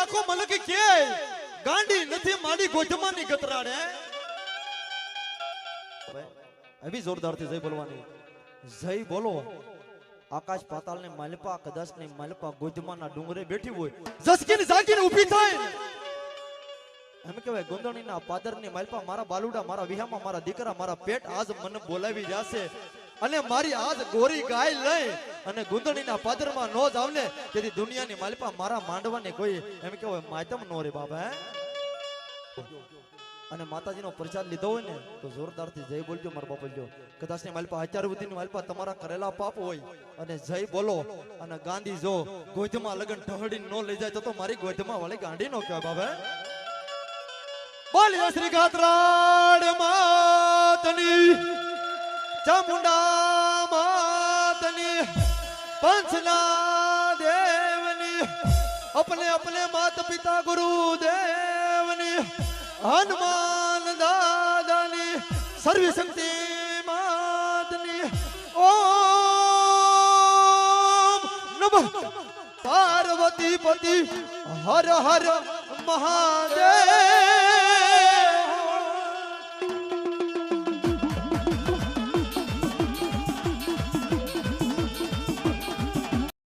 આખો મલક કે ગાંડી નથી માડી ગોઠમાની ગતરાડે અભી જોરદાર થી જય બોલવાની જય બોલો આકાશ પાતાળ ને માલપા કદાચ ને માલપા ગોધમાના ડુંગરે બેઠી હોય જસકીને જાગીને ઊભી થાય એમ કહેવાય ગોંદણીના પાદરની માલપા મારા બાલુડા મારા વિહામાં મારા દીકરા મારા પેટ આજ મને બોલાવી જશે અને મારી આજ ગોરી ગાય લઈ અને ગુંદણીના પાદરમાં નો જ આવને તેથી દુનિયાની માલપા મારા માંડવાની કોઈ એમ કહેવાય માતમ નો રે બાબા અને માતાજીનો પ્રસાદ લીધો હોય ને તો જોરદારથી જય બોલજો મારા બાપલજો કદાચ ને માલપા અત્યાર સુધીની માલપા તમારા કરેલા પાપ હોય અને જય બોલો અને ગાંધી જો ગોધમાં લગન ઢહડી નો લઈ જાય તો મારી ગોધમાં વાળી ગાંડી નો કહેવાય બાબા બોલ્યો શ્રી ગાત્રાડ માતની ચામુંડા માતની पंचना देवनी अपने अपने माता पिता गुरु देवनी हनुमान दादानी सर्व शक्ति मातनी ओम नमः पार्वती पति हर हर महादेव।